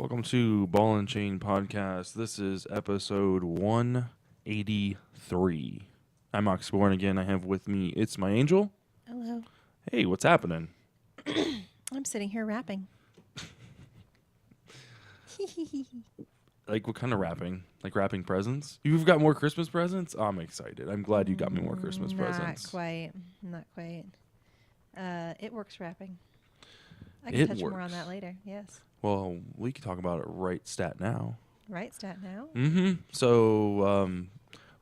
Welcome to Ball and Chain Podcast. This is episode 183. I'm Oxborn again. I have with me It's My Angel. Hello. Hey, what's happening? I'm sitting here rapping. Like, what kind of rapping? Like wrapping presents? You've got more Christmas presents? I'm excited. I'm glad you got me more Christmas presents. Not quite. It works rapping. I can touch more on that later. Yes. Well, we can talk about it right stat now. Right, stat now. Mm-hmm. So,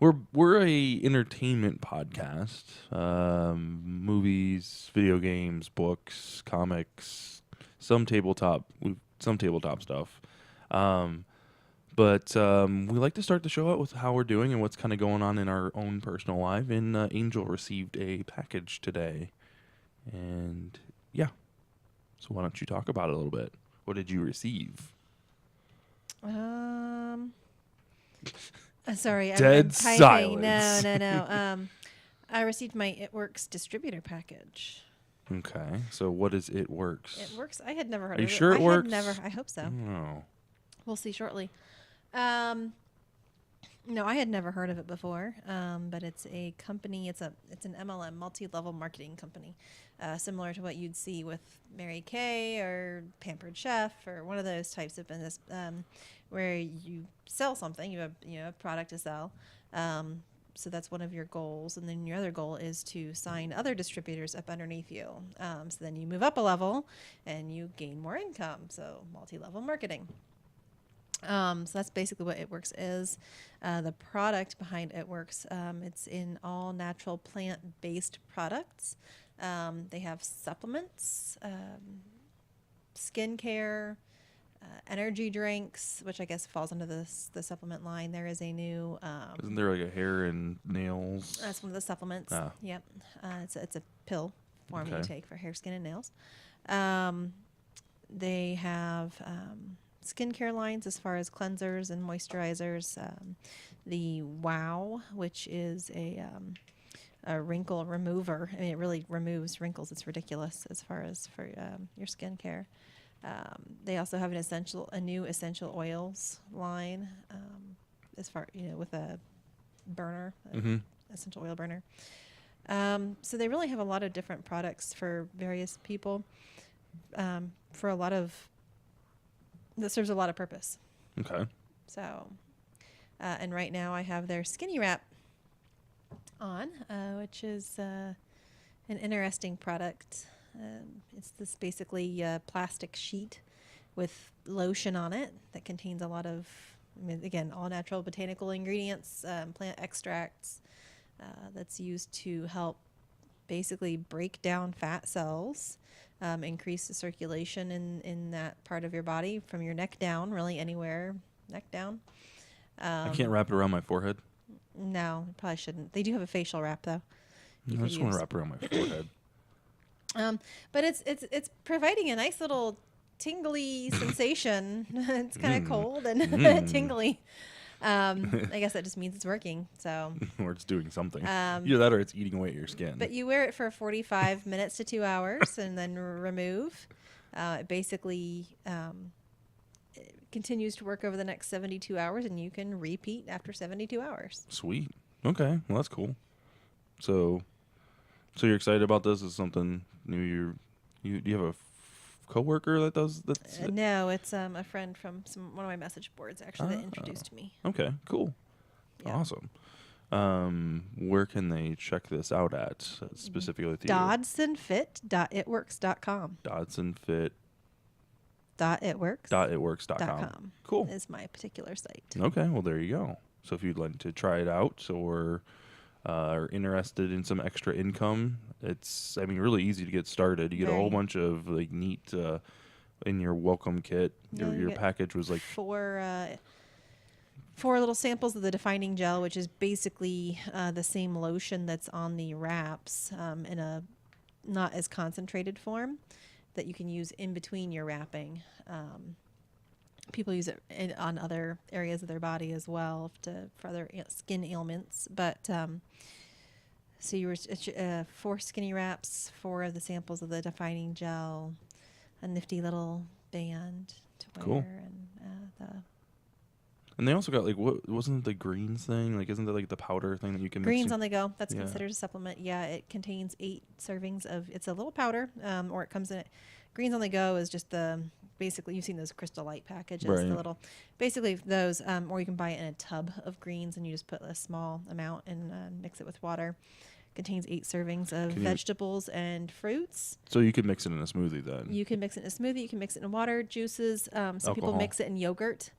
we're a entertainment podcast. Movies, video games, books, comics, some tabletop stuff. But we like to start the show out with how we're doing and what's kind of going on in our own personal life. And Angel received a package today, and yeah. So why don't you talk about it a little bit? What did you receive? Sorry. Dead I'm silence. No. I received my It Works distributor package. Okay. So what is It Works? It Works. I had never heard Are of you it. sure it works? I hope so. No. We'll see shortly. No, I had never heard of it before, but it's a company. It's an MLM, multi-level marketing company, similar to what you'd see with Mary Kay or Pampered Chef or one of those types of business, where you sell something, you have a product to sell. So that's one of your goals, and then your other goal is to sign other distributors up underneath you. So then you move up a level, and you gain more income. So multi-level marketing. So that's basically what It Works is. The product behind It Works, it's in all natural plant-based products. They have supplements, skincare, energy drinks, which I guess falls under the supplement line. There is a new... Isn't there like a hair and nails? That's one of the supplements. Ah. Yep. It's a pill form you Okay. take for hair, skin, and nails. They have... skincare lines as far as cleansers and moisturizers. The Wow, which is a wrinkle remover. I mean, it really removes wrinkles. It's ridiculous as far as for your skincare. They also have a new essential oils line, as far with a burner, essential oil burner. So they really have a lot of different products for various people. For a lot of that serves a lot of purpose. Okay. So, and right now I have their Skinny Wrap on, which is an interesting product. It's this basically plastic sheet with lotion on it that contains a lot of, again, all natural botanical ingredients, plant extracts, that's used to help basically break down fat cells, increase the circulation in that part of your body from your neck down, really anywhere, neck down. I can't wrap it around my forehead. No, probably shouldn't. They do have a facial wrap though. I just want to wrap it around my forehead. But it's providing a nice little tingly sensation. It's kind of cold and tingly. I guess that just means it's working. So, or it's doing something. Either that or it's eating away at your skin. But you wear it for 45 minutes to 2 hours and then remove. It basically it continues to work over the next 72 hours, and you can repeat after 72 hours. Sweet. Okay. Well, that's cool. So you're excited about this? Is something new? Do you have a coworker that does that? No, it's a friend from one of my message boards actually that introduced me. Okay, cool. Yeah. Awesome. Where can they check this out at specifically? DodsonFit.itworks.com. DodsonFit. .itworks.com. Cool. Is my particular site. Okay, well there you go. So if you'd like to try it out or are interested in some extra income, it's really easy to get started. You get a whole bunch of like neat in your welcome kit. Yeah, your package was like four little samples of the defining gel, which is basically the same lotion that's on the wraps in a not as concentrated form that you can use in between your wrapping. People use it on other areas of their body as well for other skin ailments. But so you were 4 skinny wraps, 4 of the samples of the defining gel, a nifty little band, to Cool. wear, and And they also got like, what wasn't it the greens thing? Like, isn't that like the powder thing that you can greens mix on the go. That's Yeah. considered a supplement. Yeah, it contains 8 servings of. It's a little powder, or it comes in. Greens on the go is just the basically you've seen those Crystal Light packages, Right. the little, basically those, or you can buy it in a tub of greens and you just put a small amount and mix it with water. Contains 8 servings of Can you- vegetables and fruits. So you could mix it in a smoothie then. You can mix it in a smoothie. You can mix it in water, juices. Some people Alcohol. mix it in yogurt.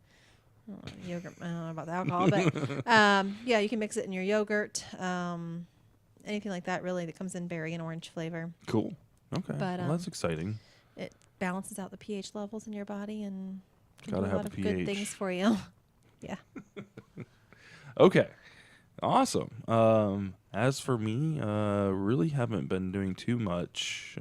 Yogurt. I don't know about the alcohol, but yeah, you can mix it in your yogurt. Anything like that, really, that comes in berry and orange flavor. Cool. Okay. But, Well, that's exciting. It balances out the pH levels in your body and can Gotta do a have lot the of good pH. things for you. Yeah. Okay. Awesome. As for me, really haven't been doing too much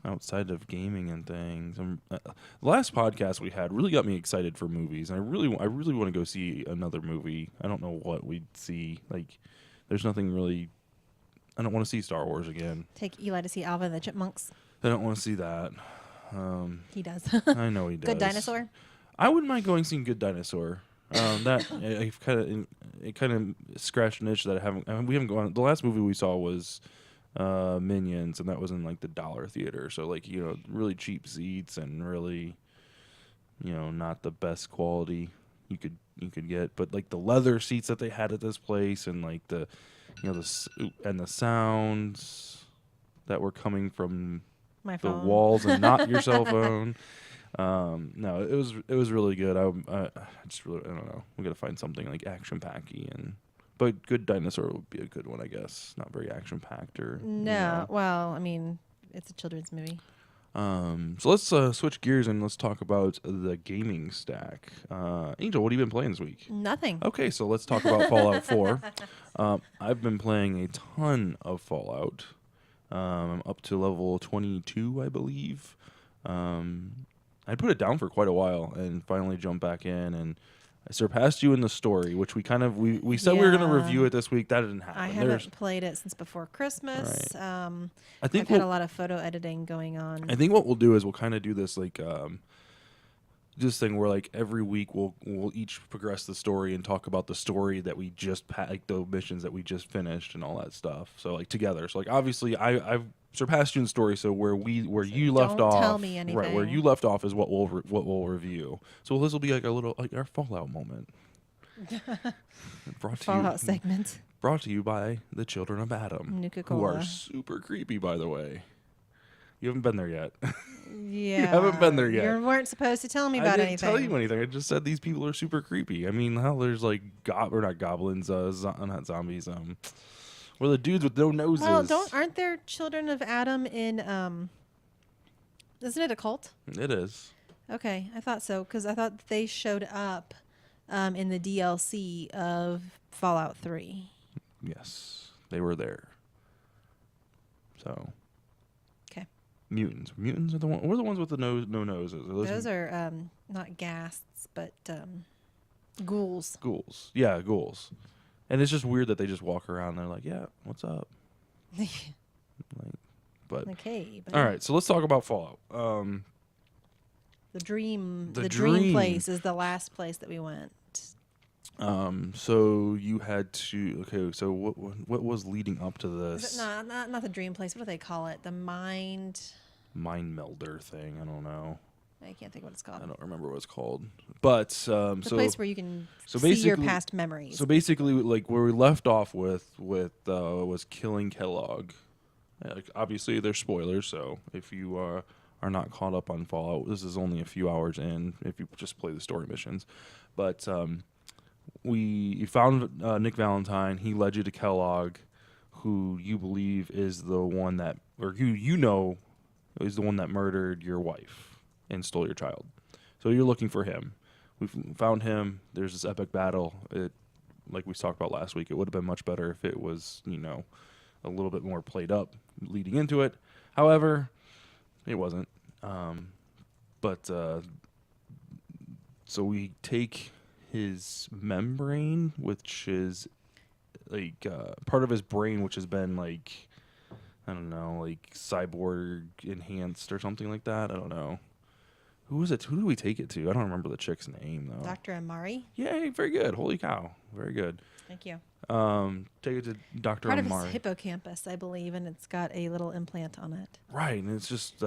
outside of gaming and things. The last podcast we had really got me excited for movies, and I really want to go see another movie. I don't know what we'd see. Like, there's nothing really. I don't want to see Star Wars again. Take Eli to see Alvin and the Chipmunks. I don't want to see that. He does. I know he does. Good Dinosaur. I wouldn't mind going seeing Good Dinosaur. It kind of scratched an itch that we haven't gone. The last movie we saw was Minions, and that was in like the dollar theater. So like, really cheap seats and really, not the best quality you could get. But like the leather seats that they had at this place, and like the sounds that were coming from My the phone. walls and not your cell phone. No, it was really good. I just really, I don't know. We got to find something like action packy, but Good Dinosaur would be a good one, I guess. Not very action packed or No. Well, I mean, it's a children's movie. So let's switch gears and let's talk about the gaming stack. Angel, what have you been playing this week? Nothing. Okay, so let's talk about Fallout 4. I've been playing a ton of Fallout. I'm up to level 22, I believe. I put it down for quite a while and finally jumped back in, and I surpassed you in the story, which we said we were going to review it this week. That didn't happen. I haven't played it since before Christmas. I I've think had a lot of photo editing going on. I think what we'll do is we'll kind of do this like this thing where like every week we'll each progress the story and talk about the story that we just like the missions that we just finished and all that stuff. So like together. So like obviously I've surpassed you in story. So where you left don't off, tell me right? Where anything. you left off is what we'll review. So this will be like a little like our Fallout moment. Fallout segment. Brought to you by the Children of Adam, who are Nuka-Cola. super creepy, by the way. You haven't been there yet. Yeah. haven't been there yet. You weren't supposed to tell me I about didn't anything. tell you anything. I just said these people are super creepy. I mean, hell, there's like or not goblins, not zombies. Or the dudes with no noses. Well, aren't there children of Adam in isn't it a cult? It is. Okay, I thought so because I thought they showed up in the DLC of Fallout 3. Yes, they were there. So. Okay. Mutants. Mutants are the one. We're the ones with the no noses. Those are not ghasts, but ghouls. ghouls. Yeah, ghouls. And it's just weird that they just walk around. And they're like, "Yeah, what's up?" Like, but Okay. But all right. So let's talk about Fallout. The dream The dream dream. place is the last place that we went. So you had to. Okay. So what was leading up to Is this? it not the dream place? What do they call it? The mind. Mind melder thing? I don't know. I can't think what it's I called. don't remember what it's called. But The place where you can so see your basically- past memories. So basically, like where we left off with was killing Kellogg. Like, obviously, there's spoilers, so if you are not caught up on Fallout, this is only a few hours in. If you just play the story missions, but you found Nick Valentine. He led you to Kellogg, who you believe is the one that, or who you know is the one that murdered your wife and stole your child. So you're looking for him. We found him. There's this epic battle. Like we talked about last week, it would have been much better if it was, a little bit more played up leading into it. However, it wasn't. So we take his membrane, which is like part of his brain, which has been like, I don't know, like cyborg enhanced or something like that. I don't know. Who was it? Who did we take it to? I don't remember the chick's name though. Dr. Amari. Yay, very good. Holy cow. Very good. Thank you. Take it to Dr. Part Amari. of his hippocampus, I believe, and it's got a little implant on it. Right, and it's just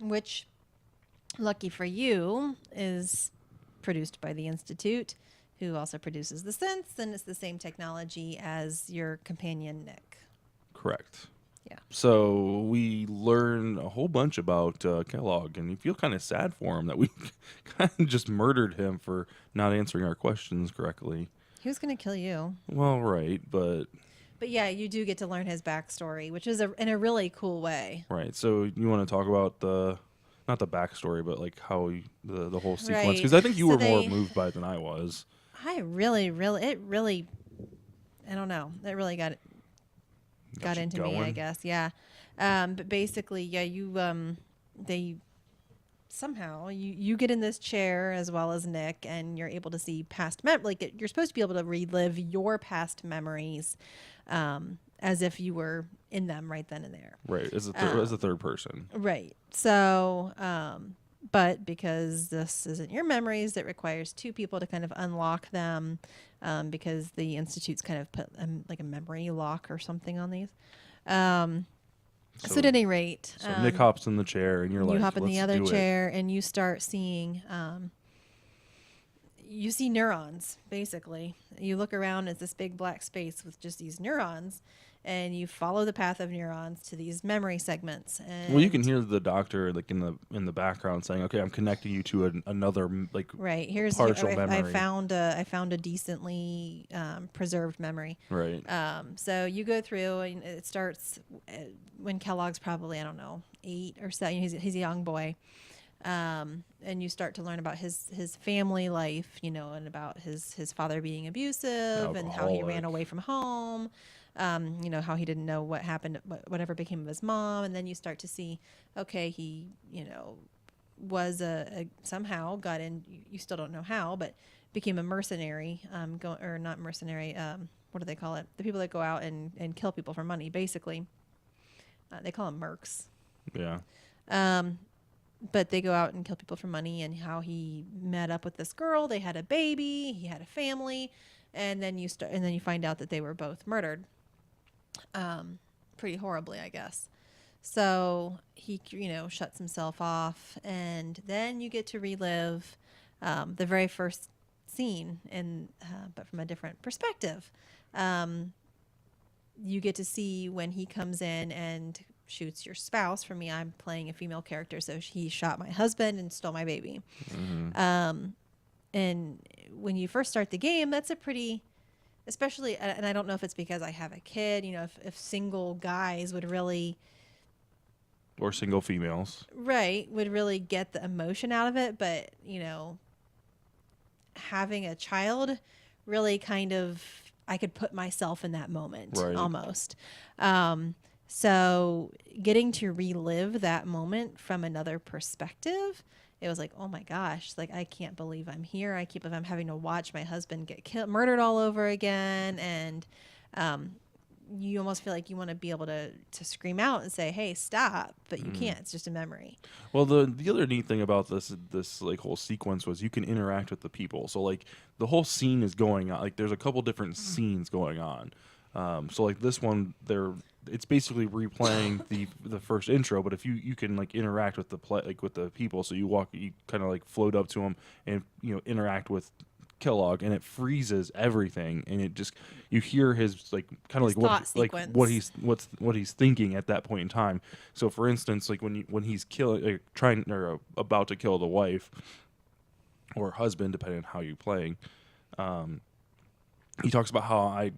Which, lucky for you, is produced by the Institute, who also produces the Sense, and it's the same technology as your companion, Nick. correct. Yeah. So we learn a whole bunch about Kellogg, and you feel kind of sad for him that we kind of just murdered him for not answering our questions correctly. He was going to kill you. Well, right, but Yeah, you do get to learn his backstory, which is in a really cool way. right. So you want to talk about not the backstory, but like how the whole sequence? Right. Because I think you So were more they- moved by it than I was. I don't know. It really got you into me, I going. guess. Yeah. But basically, yeah, they somehow you get in this chair as well as Nick, and you're able to see you're supposed to be able to relive your past memories, as if you were in them right then and there. Right, as a third person. Right. So, but because this isn't your memories, it requires two people to kind of unlock them, because the Institute's kind of put like a memory lock or something on these. So at any rate, So Nick hops in the chair, and you're you like, hop in the "Let's other do it." chair and you start seeing, you see neurons, basically. You look around, it's this big black space with just these neurons, and you follow the path of neurons to these memory segments. And Well, you can hear the doctor like in the background saying, "Okay, I'm connecting you to another like right here's partial I memory." found a decently preserved memory. Right. So you go through, and it starts when Kellogg's probably, I don't know, 8 or so. He's a young boy. And you start to learn about his family life, and about his father being abusive and how he ran Alcoholic. away from home. How he didn't know what happened, whatever became of his mom. And then you start to see, okay, he, was somehow got in, you still don't know how, but became a mercenary, or not mercenary. What do they call it? The people that go out and kill people for money, basically. They call them mercs. Yeah. But they go out and kill people for money, and how he met up with this girl. They had a baby. He had a family, and then you find out that they were both murdered, pretty horribly, I guess. So he, shuts himself off, and then you get to relive the very first scene, but from a different perspective. You get to see when he comes in and shoots your spouse. For me, I'm playing a female character, so he shot my husband and stole my baby. Mm-hmm. And when you first start the game, that's a pretty, especially, and I don't know if it's because I have a kid, if single guys would really, Or single females. would really get the emotion out of it. But, having a child really kind of, I could put myself in that moment Right. almost. So getting to relive that moment from another perspective, it was like, oh my gosh, like I can't believe I'm here. I'm having to watch my husband get murdered all over again. And you almost feel like you want to be able to scream out and say, hey, stop. But you can't. It's just a memory. Well, the other neat thing about this like whole sequence was you can interact with the people. So like the whole scene is going on. Like there's a couple different scenes going on. So like this one, it's basically replaying the first intro, but if you can like interact with with the people, so you kind of like float up to them and interact with Kellogg, and it freezes everything, and it just you hear his like kind of His like thought sequence. what he's thinking at that point in time. So for instance, like when he's about to kill the wife or husband, depending on how you're playing, he talks about how I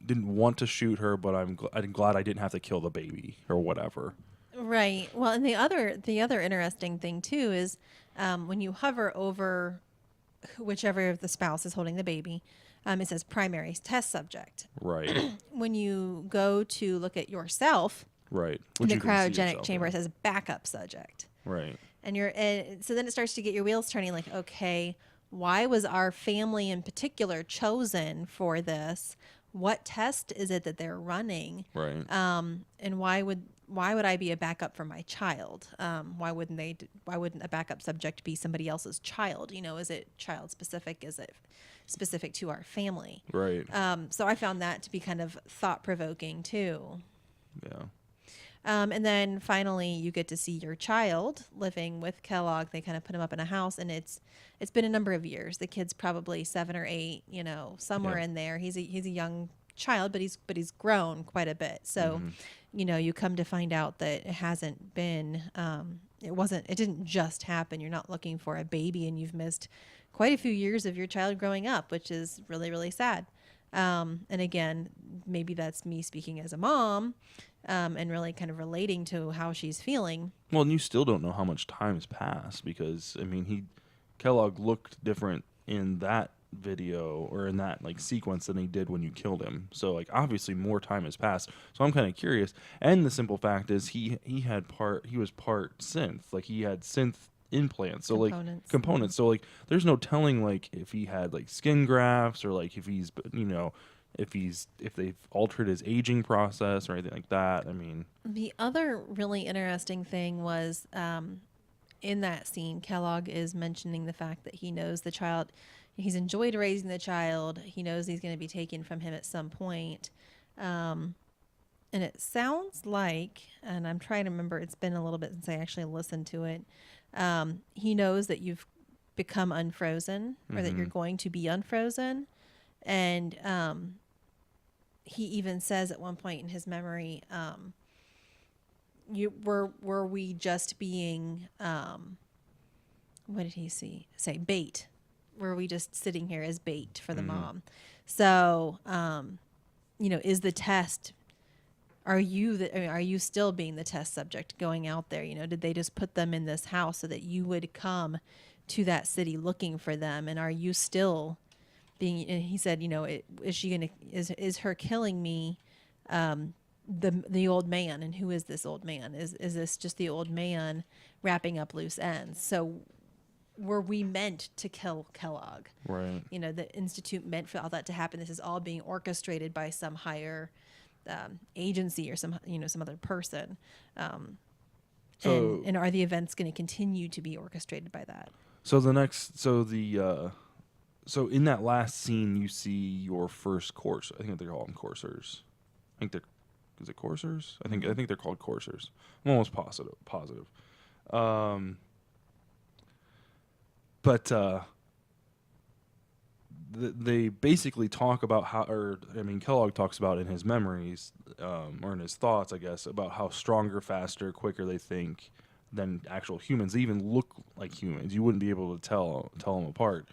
didn't want to shoot her, but I'm glad I didn't have to kill the baby or whatever. Right. Well, and the other interesting thing too is when you hover over whichever of the spouse is holding the baby, it says primary test subject. Right. When you go to look at yourself Right. in Which the you can see cryogenic yourself chamber, in. it says backup subject. Right. And so then it starts to get your wheels turning, like, okay, why was our family in particular chosen for this? What test is it that they're running? Right. And why would why would I be a backup for my child? Why wouldn't why wouldn't a backup subject be somebody else's child? You know, is it child specific? Is it specific to our family? Right. So I found that to be kind of thought provoking too. Yeah. And then finally, you get to see your child living with Kellogg. They kind of put him up in a house, and it's been a number of years. The kid's probably 7 or 8, you know, somewhere Yeah. in there. He's a young child, but he's grown quite a bit. So, you know, you come to find out that it hasn't been, it didn't just happen. You're not looking for a baby, and you've missed quite a few years of your child growing up, which is really, really sad. And again, maybe that's me speaking as a mom, and really kind of relating to how she's feeling. Well, and you still don't know how much time has passed because I mean, Kellogg looked different in that video or in that like sequence than he did when you killed him. So like obviously more time has passed. So I'm kind of curious. And the simple fact is he was part synth. Like he had synth implants. So Components. like components. So like there's no telling like if he had like skin grafts or like if he's, you know, if they've altered his aging process or anything like that. I mean, The other really interesting thing was in that scene, Kellogg is mentioning the fact that he knows the child, he's enjoyed raising the child. He knows he's going to be taken from him at some point. And it sounds like, and I'm trying to remember, it's been a little bit since I actually listened to it. He knows that you've become unfrozen or that you're going to be unfrozen. And he even says at one point in his memory, were we just being what did he say bait? Were we just sitting here as bait for the mom? So you know, is the test, are you still being the test subject going out there? You know, did they just put them in this house so that you would come to that city looking for them? And are you still being, and he said, you know, is her killing me the old man? And who is this old man? Is this just the old man wrapping up loose ends? So were we meant to kill Kellogg? right. You know, the Institute meant for all that to happen. This is all being orchestrated by some higher agency or some other person. So- and are the events going to continue to be orchestrated by that? So so in that last scene, you see your first course. I think they call them coursers. Is it coursers? I think they're called coursers. I'm almost positive. But they basically talk about Kellogg talks about in his memories, or in his thoughts, I guess, about how stronger, faster, quicker they think than actual humans. They even look like humans. You wouldn't be able to tell them apart,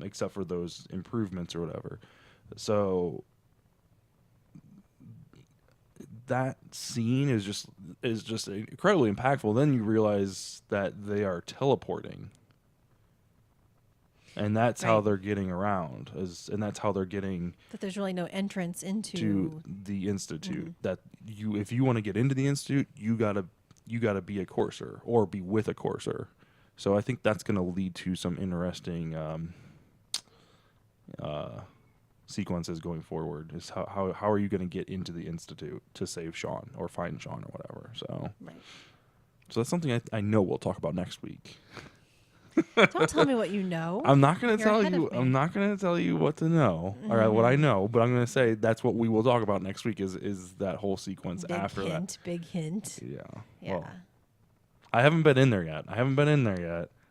except for those improvements or whatever. So that scene is just incredibly impactful. Then you realize that they are teleporting. And that's how Right. they're getting around, and that's how they're getting That there's really no entrance into to the institute. That if you want to get into the institute, you gotta be a courser or be with a courser. So I think that's going to lead to some interesting sequences going forward. Is how are you going to get into the institute to save Sean or find Sean or whatever? So right. so that's something I know we'll talk about next week. Don't tell me what you know. I'm not going to You're tell ahead you. of me. I'm not going to tell you what to know or what I know, but I'm going to say that's what we will talk about next week. Is that whole sequence Big after hint, big hint. that? Yeah. Yeah. Well, I haven't been in there yet.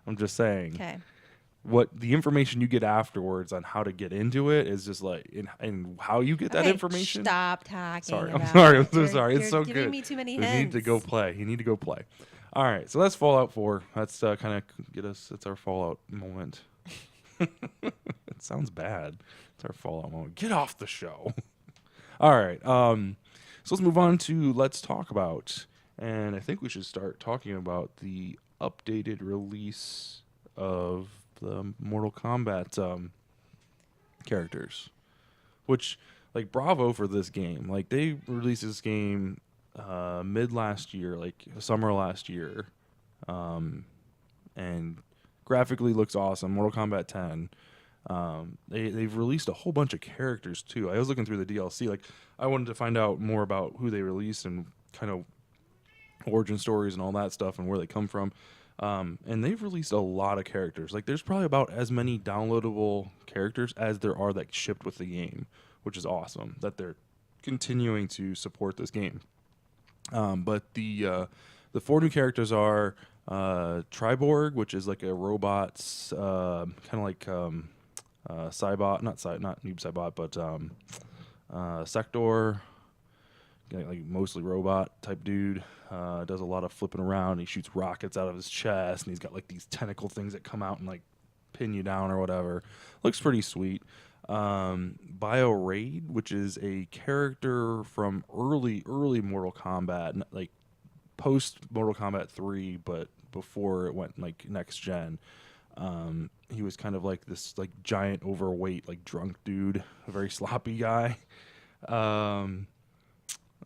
I'm just saying. Okay. What the information you get afterwards on how to get into it is just like in how you get that Okay, information. Stop talking. Sorry, I'm about sorry. I'm it. so You're- sorry. It's you're so giving good. me too many You hints. need to go play. You need to go play. All right, so that's Fallout 4. That's kind of get us. It's our Fallout moment. It sounds bad. It's our Fallout moment. Get off the show. All right. So let's move on to Let's Talk About. And I think we should start talking about the updated release of the Mortal Kombat characters. Which, like, bravo for this game. Like, they released this game mid last year, like summer last year. And graphically looks awesome. Mortal Kombat 10. They've released a whole bunch of characters too. I was looking through the DLC. Like, I wanted to find out more about who they released and kind of origin stories and all that stuff and where they come from. And they've released a lot of characters. Like there's probably about as many downloadable characters as there are that shipped with the game, which is awesome that they're continuing to support this game. But the four new characters are Triborg, which is like a robot's kind of like Cybot, not Noob Cybot, but Sector, like mostly robot type dude. Does a lot of flipping around. He shoots rockets out of his chest, and he's got like these tentacle things that come out and like pin you down or whatever. Looks pretty sweet. Bio Raid, which is a character from early Mortal Kombat, like post Mortal Kombat 3, but before it went like next gen. He was kind of like this like giant overweight like drunk dude, a very sloppy guy.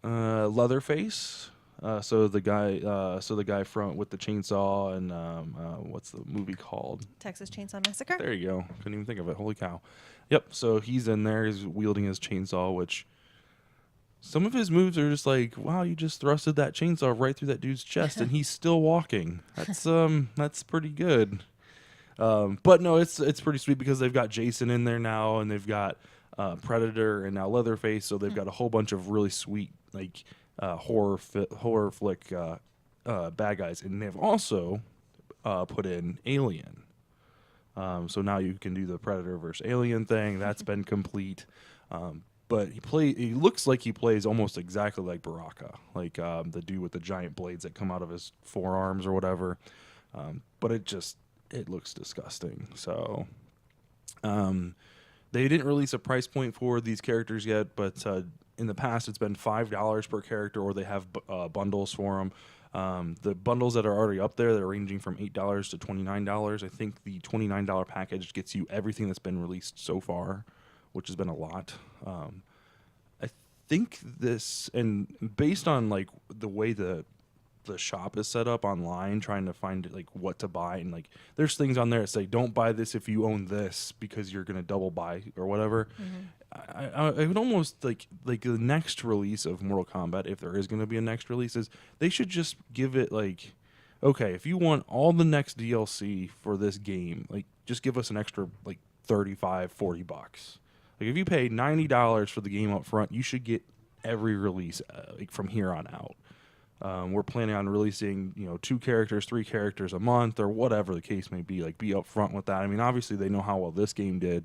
Leatherface. So the guy from with the chainsaw and what's the movie called? Texas Chainsaw Massacre. There you go. Couldn't even think of it. Holy cow. Yep. So he's in there. He's wielding his chainsaw, which some of his moves are just like, wow, you just thrusted that chainsaw right through that dude's chest, and he's still walking. That's pretty good. But no, it's pretty sweet because they've got Jason in there now, and they've got Predator and now Leatherface. So they've got a whole bunch of really sweet like horror flick bad guys, and they've also put in Alien. So now you can do the Predator versus Alien thing. That's been complete. But he looks like he plays almost exactly like Baraka, like the dude with the giant blades that come out of his forearms or whatever. But it looks disgusting. So they didn't release a price point for these characters yet, but in the past it's been $5 per character, or they have bundles for them. The bundles that are already up there, they're ranging from $8 to $29. I think the $29 package gets you everything that's been released so far, which has been a lot. I think this, and based on like the way the shop is set up online, trying to find like what to buy, and like there's things on there that say don't buy this if you own this because you're gonna double buy or whatever. I would almost like the next release of Mortal Kombat, if there is gonna be a next release, is they should just give it like, okay, if you want all the next DLC for this game, like just give us an extra like $35-$40. Like if you pay $90 for the game up front, you should get every release like from here on out. We're planning on releasing, 2 characters, 3 characters a month, or whatever the case may be. Like, be upfront with that. I mean, obviously they know how well this game did,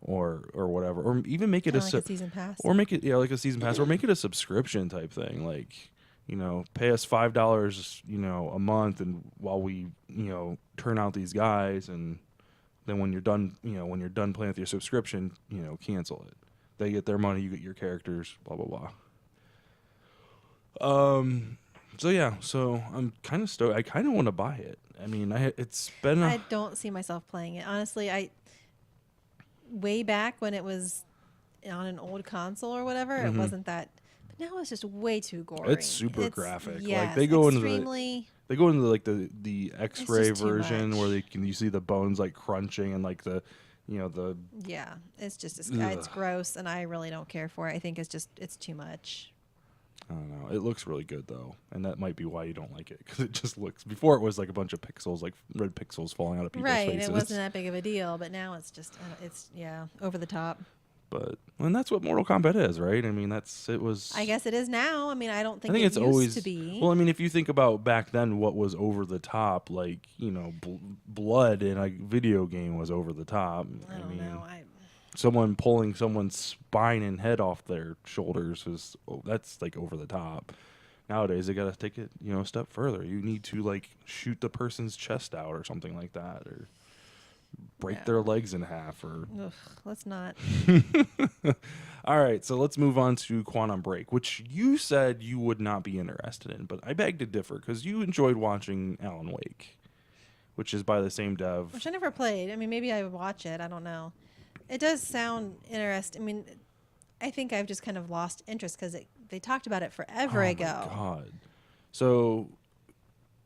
or whatever, or even make it Like a season pass, or make it like a season pass, or make it a subscription type thing. Like, pay us $5, a month, and while we, turn out these guys, and then when you're done, when you're done playing with your subscription, cancel it. They get their money, you get your characters, blah blah blah. So yeah, so I'm kind of stoked. I kind of want to buy it. I mean, it's been. I don't see myself playing it, honestly. Way back when it was on an old console or whatever, it wasn't that. But now it's just way too gory. It's super graphic. Yes, like they go extremely, into like the X-ray just too version much. where you see the bones like crunching and like the. Yeah, it's just it's gross, and I really don't care for it. I think it's too much. I don't know. It looks really good though, and that might be why you don't like it, because it just looks. Before it was like a bunch of pixels, like red pixels falling out of people's Right, faces. it wasn't that big of a deal, but now it's just over the top. But and that's what Mortal Kombat is, right? I mean, it was. I guess it is now. I mean, I don't think I think it's used always to be. Well, I mean, if you think about back then, what was over the top, like blood in a video game was over the top. I don't know. Someone pulling someone's spine and head off their shoulders that's like over the top. Nowadays, they got to take it, a step further. You need to like shoot the person's chest out or something like that, or break their legs in half, or. Ugh, let's not. All right, so let's move on to Quantum Break, which you said you would not be interested in, but I beg to differ because you enjoyed watching Alan Wake, which is by the same dev. Which I never played. I mean, maybe I would watch it. I don't know. It does sound interesting. I mean, I think I've just kind of lost interest because they talked about it forever ago. Oh my God. So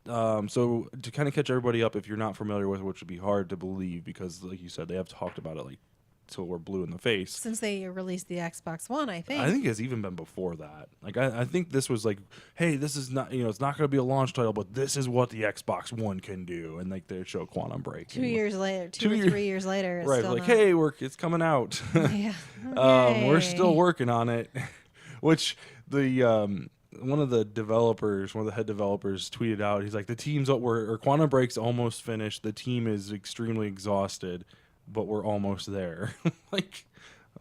to kind of catch everybody up, if you're not familiar with it, which would be hard to believe because, like you said, they have talked about it like till we're blue in the face. Since they released the Xbox One, I think. I think it's even been before that. Like I think this was like, hey, this is not, it's not going to be a launch title, but this is what the Xbox One can do. And like they show Quantum Break. 2 years later, 3 years later, it's right? still like, not. hey, it's coming out. Yeah. We're Yay. still working on it. Which the one of the head developers tweeted out. He's like, the team's or Quantum Break's almost finished. The team is extremely exhausted, but we're almost there. Like,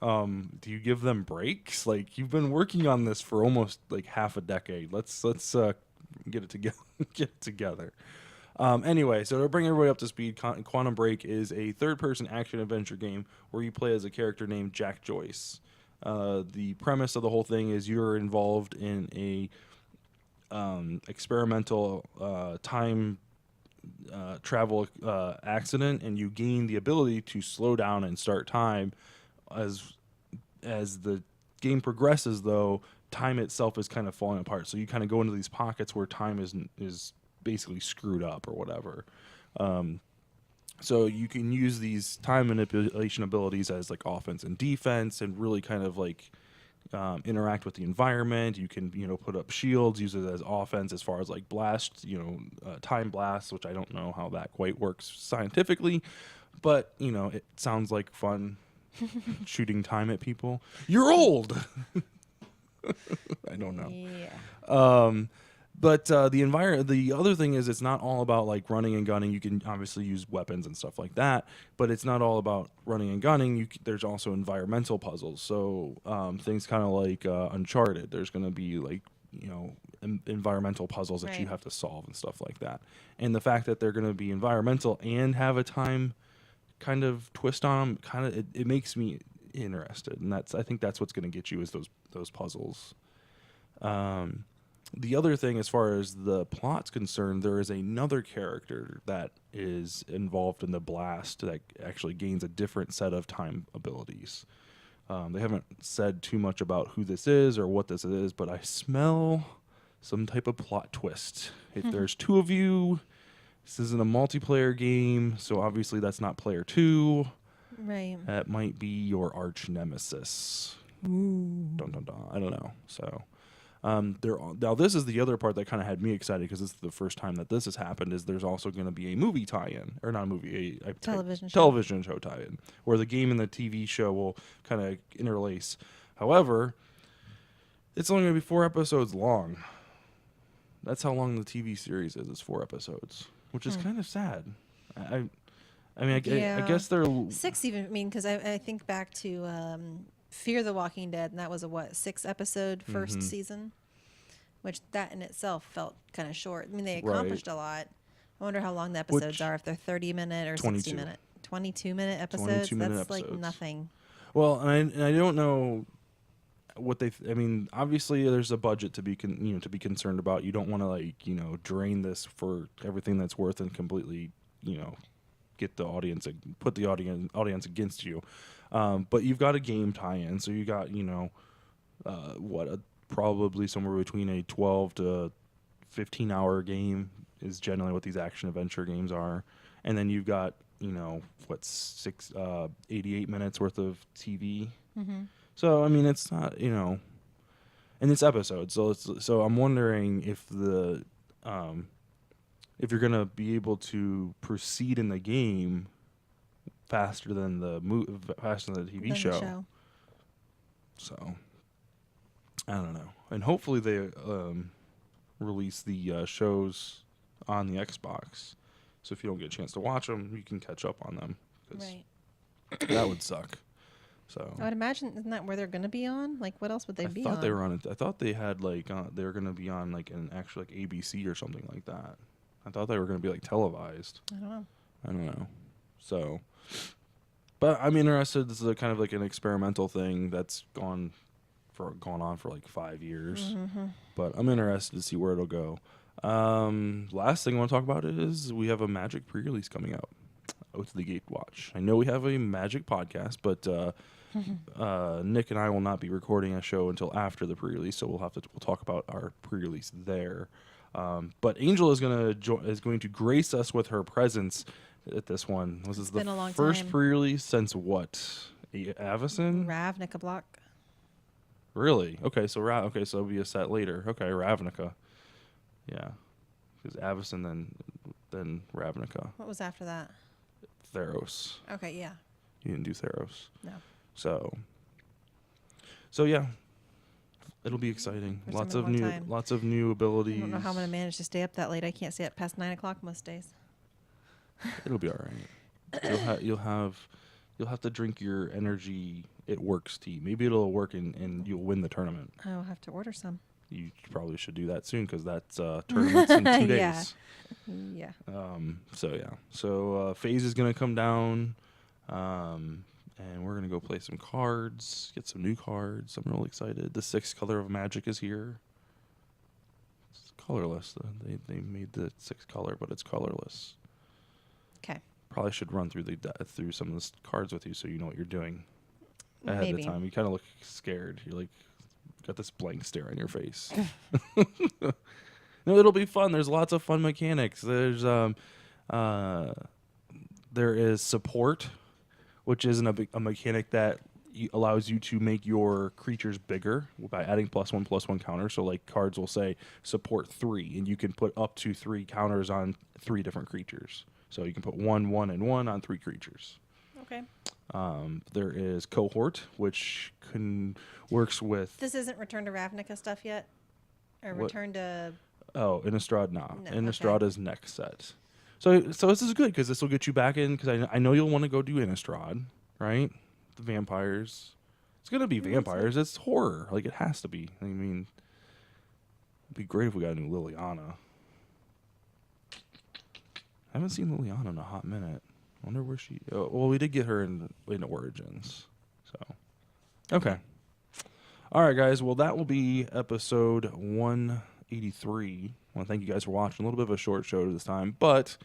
do you give them breaks? Like, you've been working on this for almost like half a decade. Let's get it together. Get it together. Anyway, so to bring everybody up to speed, Quantum Break is a third-person action-adventure game where you play as a character named Jack Joyce. The premise of the whole thing is you're involved in a experimental time travel accident, and you gain the ability to slow down and start time. As the game progresses, though, time itself is kind of falling apart. So you kind of go into these pockets where time is basically screwed up or whatever. So you can use these time manipulation abilities as like offense and defense, and really kind of like interact with the environment. You can put up shields, use it as offense as far as like blast, time blasts, which I don't know how that quite works scientifically, but it sounds like fun. Shooting time at people. You're old. I don't know. Yeah. But the other thing is, it's not all about like running and gunning. You can obviously use weapons and stuff like that, but it's not all about running and gunning. There's also environmental puzzles. So things kind of like Uncharted. There's going to be like environmental puzzles that you Right. have to solve and stuff like that. And the fact that they're going to be environmental and have a time kind of twist on them, it makes me interested, and I think that's what's going to get you is those puzzles. The other thing, as far as the plot's concerned, there is another character that is involved in the blast that actually gains a different set of time abilities. They haven't said too much about who this is or what this is, but I smell some type of plot twist. If there's two of you, this isn't a multiplayer game, so obviously that's not player 2. Right. That might be your arch nemesis. Ooh. Dun, dun, dun. I don't know. So, now this is the other part that kind of had me excited, because it's the first time that this has happened. Is there's also going to be a movie tie-in, or not a movie, a television show tie-in, where the game and the TV show will kind of interlace. However, it's only going to be 4 episodes long. That's how long the TV series is. It's 4 episodes, which is kind of sad. I guess they're 6 even. I mean, because I think back to Fear the Walking Dead, and that was a 6-episode first season, which that in itself felt kind of short. I mean, they accomplished a lot. I wonder how long the episodes are, if they're 30-minute or 60-minute. 22-minute episodes. 22-minute That's like episodes. nothing. Well, and I don't know what they. I mean, obviously there's a budget to be to be concerned about. You don't want to drain this for everything that's worth and completely get the audience, put the audience against you. But you've got a game tie-in, so you got probably somewhere between a 12 to 15 hour game is generally what these action adventure games are, and then you've got 88 minutes worth of TV. So I mean, it's not and it's episodes. So I'm wondering if if you're gonna be able to proceed in the game faster than the TV show. So I don't know, and hopefully they release the shows on the Xbox. So if you don't get a chance to watch them, you can catch up on them. 'Cause Right. that would suck. So I would imagine, isn't that where they're going to be on? Like, what else would they be on? I thought they were on it. I thought they had they were going to be on like an actual like ABC or something like that. I thought they were going to be like televised. I don't know. So, but I'm interested. This is a kind of like an experimental thing that's gone on for like 5 years. But I'm interested to see where it'll go. Last thing I want to talk about is we have a Magic pre-release coming out. Out to the Gate Watch. I know we have a Magic podcast, but Nick and I will not be recording a show until after the pre-release, so we'll talk about our pre-release there. But Angel is going to grace us with her presence at this one. This is the been a long first time. pre-release since what? Avison? Ravnica block. Really? Okay, so okay, so it'll be a set later. Okay, Ravnica. Yeah, because Avison then Ravnica. What was after that? Theros. Okay, yeah. You didn't do Theros. No. So yeah, it'll be exciting. For Lots some of at one new time. lots of new abilities. I don't know how I'm going to manage to stay up that late. I can't stay up past 9 o'clock most days. It'll be all right. You'll have to drink your energy. It works tea. Maybe it'll work and you'll win the tournament. I'll have to order some. You probably should do that soon because that's tournaments in 2 Yeah. days. Yeah. So FaZe is gonna come down, and we're gonna go play some cards, get some new cards. I'm really excited. The 6th color of Magic is here. It's colorless. They made the 6th color, but it's colorless. Okay. Probably should run through some of the cards with you so you know what you're doing ahead Maybe. of time. You kind of look scared. You're like got this blank stare on your face. No, it'll be fun. There's lots of fun mechanics. There is support, which is a mechanic that allows you to make your creatures bigger by adding +1/+1 counters. So like cards will say support 3, and you can put up to 3 counters on 3 different creatures. So you can put 1, 1, and 1 on 3 creatures. Okay. There is cohort, which works with. This isn't Return to Ravnica stuff yet? Or What? Return to... Oh, Innistrad, nah. No, Innistrad okay. is next set. So this is good because this will get you back in because I know you'll want to go do Innistrad, right? The vampires. It's gonna be that's vampires. It's horror. Like it has to be. I mean, it'd be great if we got a new Liliana. I haven't seen Liliana in a hot minute. I wonder where she. Oh, well, we did get her in Origins. So, okay. All right, guys. Well, that will be episode 183. I want to thank you guys for watching. A little bit of a short show this time, but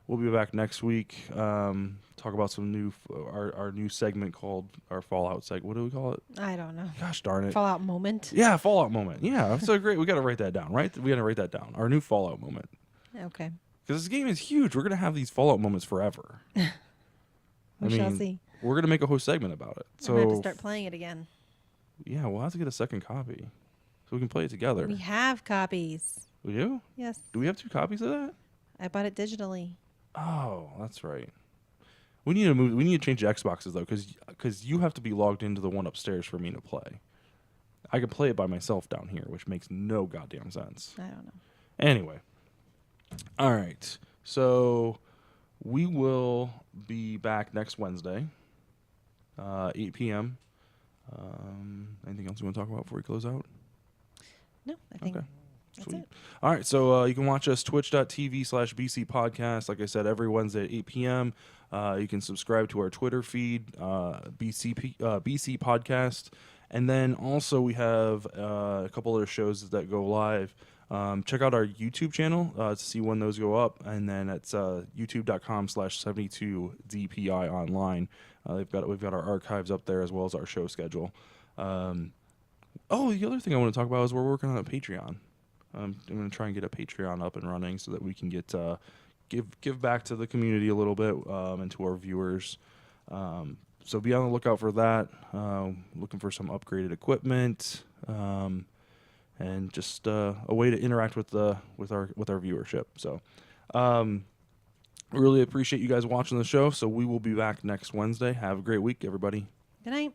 we'll be back next week. Talk about some new our new segment called our Fallout segment. What do we call it? I don't know. Gosh darn it! Fallout moment? Yeah, Fallout moment. Yeah, that's so great. We got to write that down, right? We got to write that down. Our new Fallout moment. Okay. Because this game is huge. We're gonna have these Fallout moments forever. We shall see. We're gonna make a whole segment about it. I'm going to have to So start playing it again. yeah, we'll have to get a second copy so we can play it together. We have copies. We do? Yes. Do we have 2 copies of that? I bought it digitally. Oh, that's right. We need to move. We need to change the Xboxes though, because you have to be logged into the one upstairs for me to play. I can play it by myself down here, which makes no goddamn sense. I don't know. Anyway, all right. So we will be back next Wednesday, 8 p.m. Anything else you want to talk about before we close out? No, I think Okay. that's Sweet. it. All right, so you can watch us twitch.tv/BC Podcast. Like I said, every Wednesday at 8 p.m. You can subscribe to our Twitter feed, BC Podcast. And then also we have a couple other shows that go live. Check out our YouTube channel to see when those go up. And then it's youtube.com/72DPI online. We've got our archives up there as well as our show schedule. The other thing I want to talk about is we're working on a Patreon. I'm going to try and get a Patreon up and running so that we can get give back to the community a little bit and to our viewers. So be on the lookout for that. Looking for some upgraded equipment and just a way to interact with our viewership. So really appreciate you guys watching the show. So we will be back next Wednesday. Have a great week, everybody. Good night.